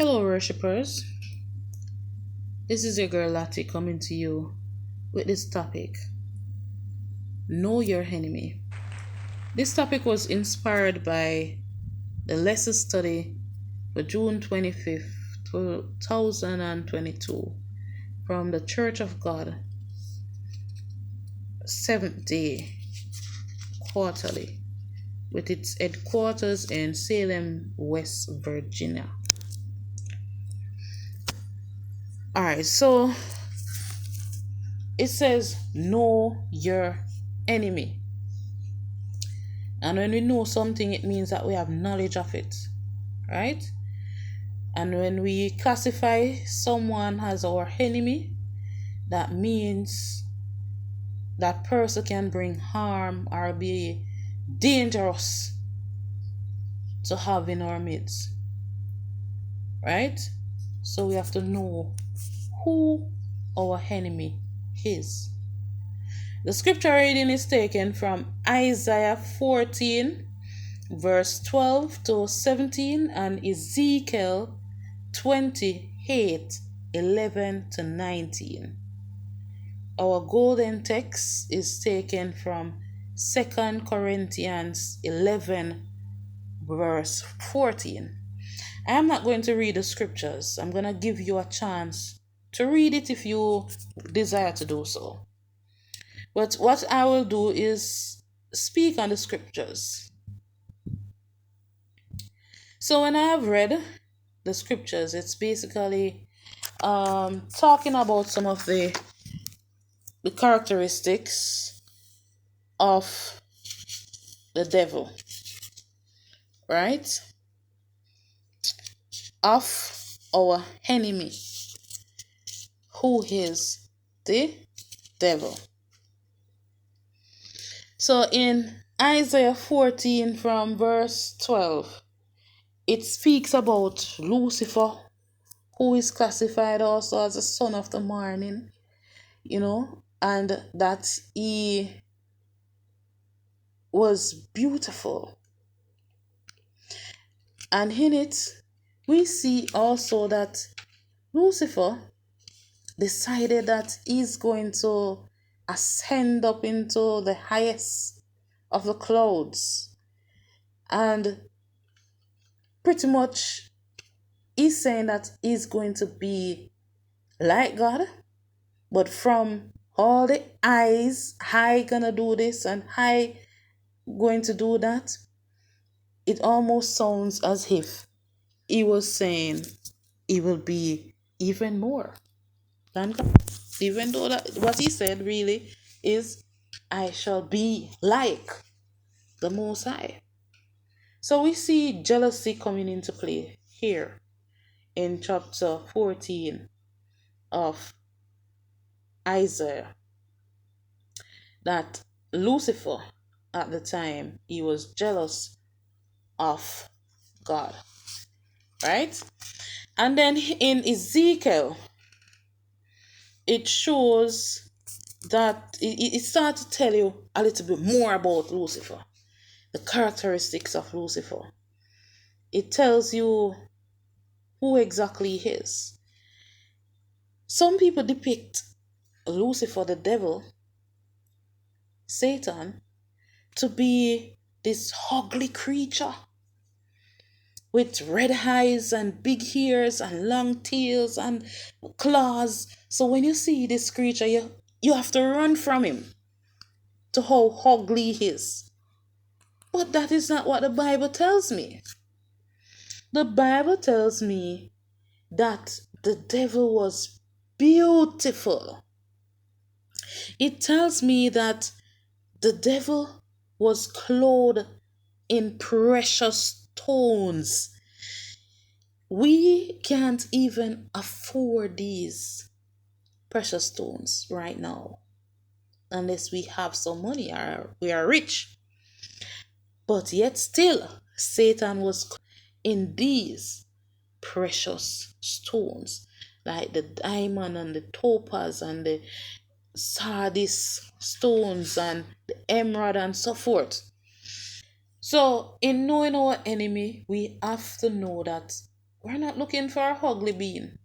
Hello, worshippers. This is your girl Lati coming to you with this topic: Know Your Enemy. This topic was inspired by the lesson study for June 25th, 2022 from the Church of God, Seventh Day Quarterly, with its headquarters in Salem, West Virginia. Alright, so it says, know your enemy. And when we know something, it means that we have knowledge of it, right? And when we classify someone as our enemy, that means that person can bring harm or be dangerous to have in our midst, right? So we have to know who our enemy is. The scripture reading is taken from Isaiah 14, verse 12 to 17, and Ezekiel 28, 11 to 19. Our golden text is taken from 2 Corinthians 11, verse 14. I am not going to read the scriptures. I'm going to give you a chance to read it if you desire to do so. But what I will do is speak on the scriptures. So when I have read the scriptures, it's basically talking about some of the characteristics of the devil, right? Of our enemy, who is the devil. So in Isaiah 14 from verse 12, it speaks about Lucifer, who is classified also as the son of the morning, and that he was beautiful. And in it, we see also that Lucifer decided that he's going to ascend up into the highest of the clouds. And pretty much he's saying that he's going to be like God, but from all the eyes, I gonna do this and I going to do that, it almost sounds as if he was saying he will be even more than God. Even though that what he said really is, I shall be like the Most High. So we see jealousy coming into play here in chapter 14 of Isaiah. That Lucifer, at the time, he was jealous of God, right? And then in Ezekiel, it shows that it starts to tell you a little bit more about Lucifer, the characteristics of Lucifer. It tells you who exactly he is. Some people depict Lucifer, the devil, Satan, to be this ugly creature with red eyes and big ears and long tails and claws. So when you see this creature, you have to run from him to how ugly he is. But that is not what the Bible tells me. The Bible tells me that the devil was beautiful. It tells me that the devil was clothed in precious stones. We can't even afford these precious stones right now unless we have some money or we are rich. But yet still, Satan was in these precious stones, like the diamond and the topaz and the sardis stones and the emerald and so forth. So in knowing our enemy, we have to know that We're not looking for a ugly bean,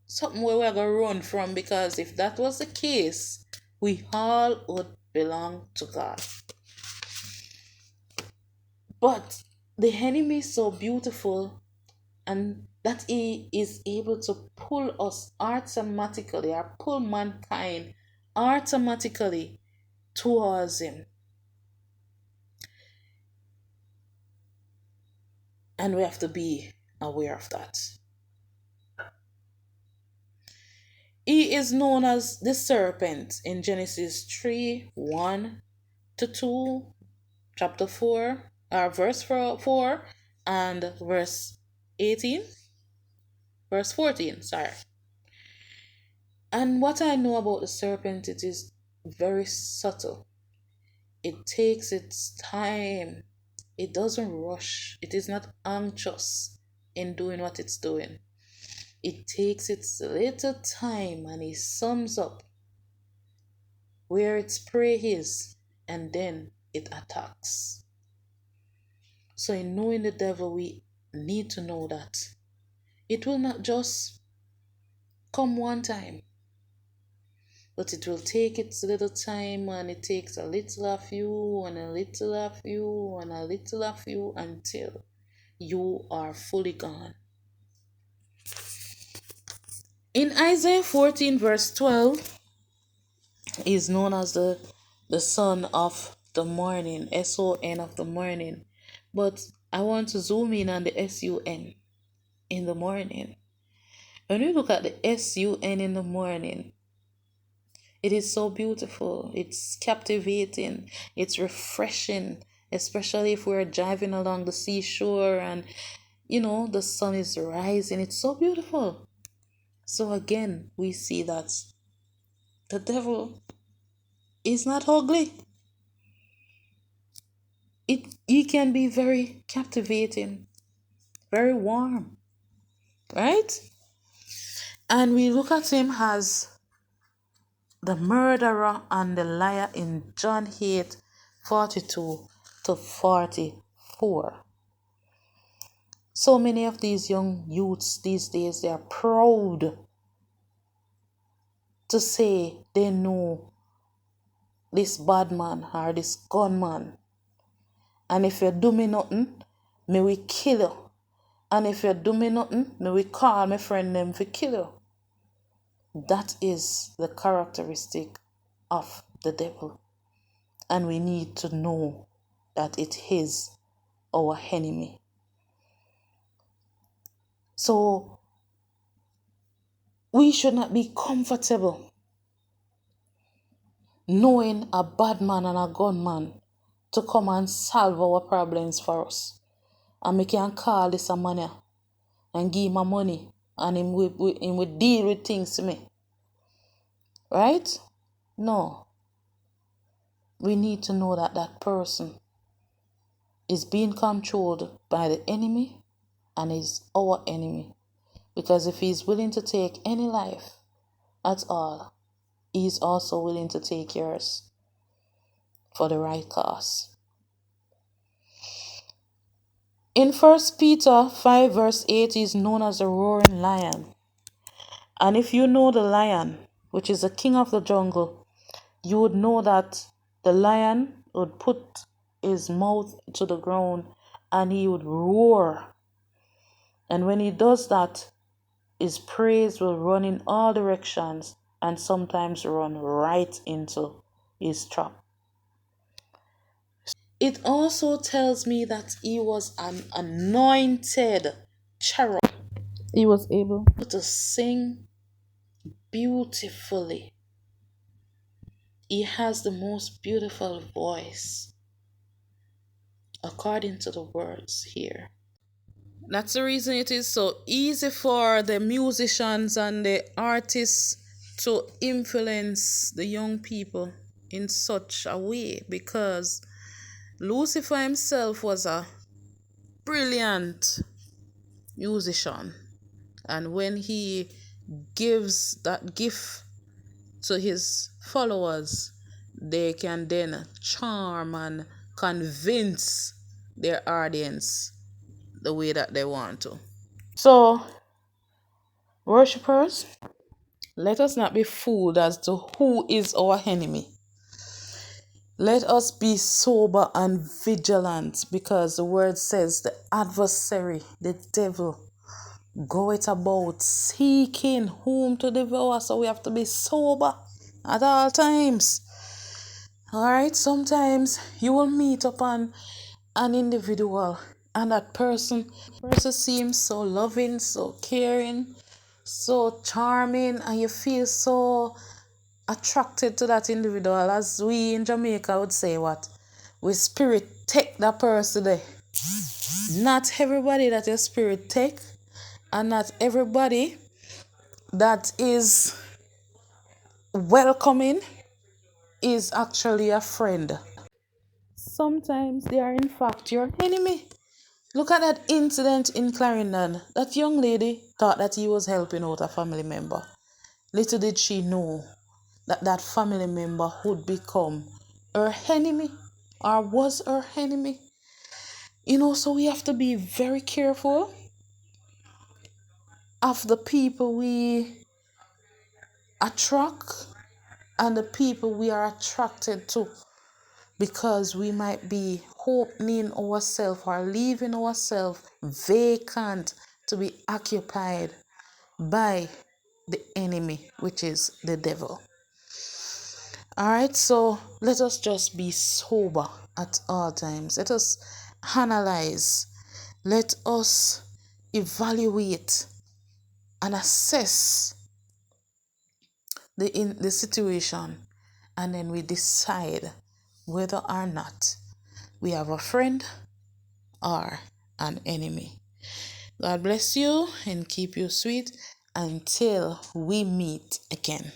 something where we're going to run from, because if that was the case, we all would belong to God. But the enemy is so beautiful, and that he is able to pull us automatically, or pull mankind automatically towards him. And we have to be aware of that. He is known as the serpent in Genesis 3 1 to 2, chapter 4, or verse 4, and verse 18, verse 14, sorry. And what I know about the serpent, it is very subtle. It takes its time. It doesn't rush. It is not anxious in doing what it's doing. It takes its little time and it sums up where its prey is, and then it attacks. So in knowing the devil, we need to know that it will not just come one time, but it will take its little time, and it takes a little of you and a little of you and a little of you until you are fully gone. In Isaiah 14 verse 12, he is known as the son of the morning, S-O-N of the morning. But I want to zoom in on the S-U-N, in the morning. When we look at the S-U-N in the morning, it is so beautiful. It's captivating. It's refreshing, especially if we're driving along the seashore and, the sun is rising. It's so beautiful. So again, we see that the devil is not ugly. He can be very captivating, very warm, right? And we look at him as the murderer and the liar in John 8 42 to 44. So many of these young youths these days, they are proud to say they know this bad man or this gunman. And if you do me nothing, me we kill you. And if you do me nothing, me we call my friend them to kill you. That is the characteristic of the devil. And we need to know that it is our enemy. So we should not be comfortable knowing a bad man and a gunman to come and solve our problems for us. And we can call this a man and give him money, and him will deal with things to me. Right? No. We need to know that that person is being controlled by the enemy and is our enemy. Because if he's willing to take any life at all, he's also willing to take yours for the right cause. In 1 Peter 5 verse 8, he is known as a roaring lion. And if you know the lion, which is the king of the jungle, you would know that the lion would put his mouth to the ground and he would roar. And when he does that, his prey will run in all directions and sometimes run right into his trap. It also tells me that he was an anointed cherub. He was able to sing beautifully. He has the most beautiful voice, according to the words here. That's the reason it is so easy for the musicians and the artists to influence the young people in such a way, because Lucifer himself was a brilliant musician, and when he gives that gift to his followers, they can then charm and convince their audience the way that they want to. So, worshippers, let us not be fooled as to who is our enemy. Let us be sober and vigilant, because the word says the adversary, the devil, goeth about seeking whom to devour. So we have to be sober at all times. Alright, sometimes you will meet upon an individual and that person seems so loving, so caring, so charming, and you feel so attracted to that individual, as we in Jamaica would say, what? We spirit take that person there. Not everybody that your spirit take, and not everybody that is welcoming is actually a friend. Sometimes they are in fact your enemy. Look at that incident in Clarendon. That young lady thought that he was helping out a family member. Little did she know that that family member would become her enemy, or was her enemy. So we have to be very careful of the people we attract and the people we are attracted to, because we might be opening ourselves or leaving ourselves vacant to be occupied by the enemy, which is the devil. All right, so let us just be sober at all times. Let us analyze. Let us evaluate and assess the situation, and then we decide whether or not we have a friend or an enemy. God bless you and keep you sweet until we meet again.